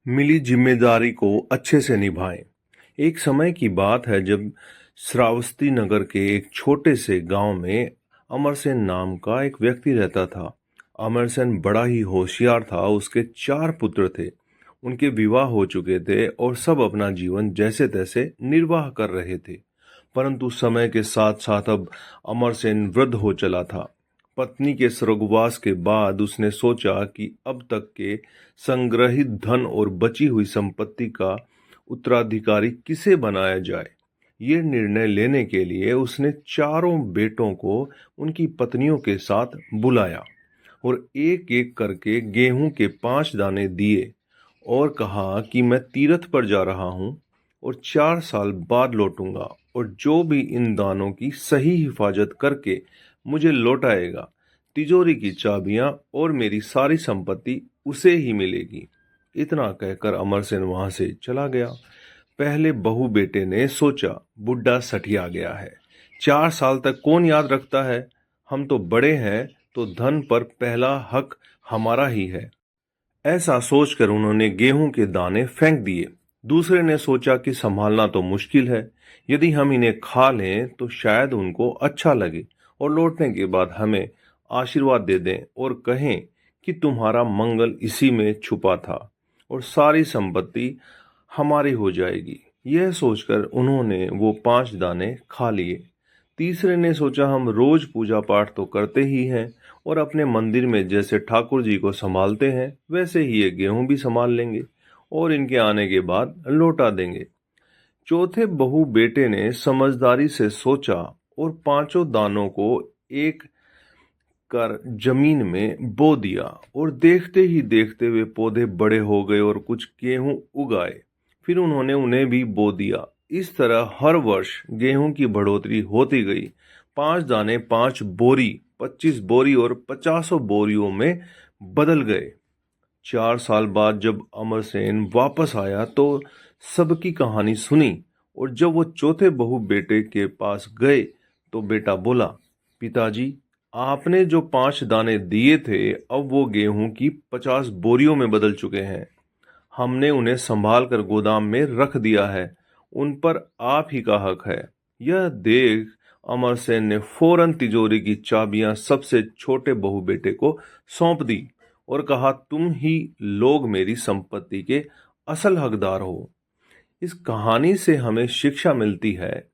मिली जिम्मेदारी को अच्छे से निभाएं। एक समय की बात है जब श्रावस्ती नगर के एक छोटे से गांव में अमरसेन नाम का एक व्यक्ति रहता था। अमरसेन बड़ा ही होशियार था। उसके 4 पुत्र थे। उनके विवाह हो चुके थे और सब अपना जीवन जैसे तैसे निर्वाह कर रहे थे। परंतु समय के साथ साथ अब अमरसेन वृद्ध हो चला था। पत्नी के स्वर्गवास के बाद उसने सोचा कि अब तक के संग्रहित धन और बची हुई संपत्ति का उत्तराधिकारी किसे बनाया जाए। ये निर्णय लेने के लिए उसने चारों बेटों को उनकी पत्नियों के साथ बुलाया और एक एक करके गेहूं के 5 दाने दिए और कहा कि मैं तीर्थ पर जा रहा हूं और 4 साल बाद लौटूंगा, और जो भी इन दानों की सही हिफाजत करके मुझे लौटाएगा, तिजोरी की चाबियां और मेरी सारी संपत्ति उसे ही मिलेगी। इतना कहकर अमरसेन वहां से चला गया। पहले बहू बेटे ने सोचा, बुढ़ा सठिया गया है, 4 साल तक कौन याद रखता है। हम तो बड़े हैं, तो धन पर पहला हक हमारा ही है। ऐसा सोचकर उन्होंने गेहूं के दाने फेंक दिए। दूसरे ने सोचा कि संभालना तो मुश्किल है, यदि हम इन्हें खा लें तो शायद उनको अच्छा लगे और लौटने के बाद हमें आशीर्वाद दे दें और कहें कि तुम्हारा मंगल इसी में छुपा था और सारी संपत्ति हमारी हो जाएगी। यह सोचकर उन्होंने वो 5 दाने खा लिए। तीसरे ने सोचा, हम रोज पूजा पाठ तो करते ही हैं और अपने मंदिर में जैसे ठाकुर जी को संभालते हैं वैसे ही ये गेहूं भी संभाल लेंगे और इनके आने के बाद लौटा देंगे। चौथे बहू बेटे ने समझदारी से सोचा और 5 दानों को एक कर जमीन में बो दिया और देखते ही देखते वे पौधे बड़े हो गए और कुछ गेहूं उग आए। फिर उन्होंने उन्हें भी बो दिया। इस तरह हर वर्ष गेहूं की बढ़ोतरी होती गई। 5 दाने 5 बोरी, 25 बोरी और 50 बोरियों में बदल गए। 4 साल बाद जब अमरसेन वापस आया तो सबकी कहानी सुनी, और जब वो चौथे बहू बेटे के पास गए तो बेटा बोला, पिताजी, आपने जो 5 दाने दिए थे अब वो गेहूं की 50 बोरियों में बदल चुके हैं। हमने उन्हें संभाल कर गोदाम में रख दिया है। उन पर आप ही का हक है। यह देख अमरसेन ने फौरन तिजोरी की चाबियां सबसे छोटे बहू बेटे को सौंप दी और कहा, तुम ही लोग मेरी संपत्ति के असल हकदार हो। इस कहानी से हमें शिक्षा मिलती है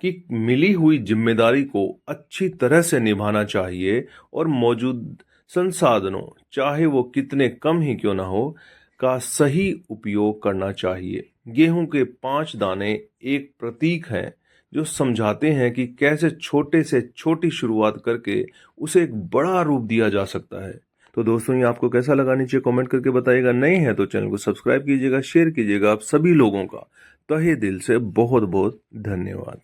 कि मिली हुई जिम्मेदारी को अच्छी तरह से निभाना चाहिए और मौजूद संसाधनों, चाहे वो कितने कम ही क्यों ना हो, का सही उपयोग करना चाहिए। गेहूं के 5 दाने एक प्रतीक हैं जो समझाते हैं कि कैसे छोटे से छोटी शुरुआत करके उसे एक बड़ा रूप दिया जा सकता है। तो दोस्तों, ये आपको कैसा लगा नीचे कमेंट करके बताइएगा। नए हैं तो चैनल को सब्सक्राइब कीजिएगा, शेयर कीजिएगा। आप सभी लोगों का तहे दिल से बहुत बहुत धन्यवाद।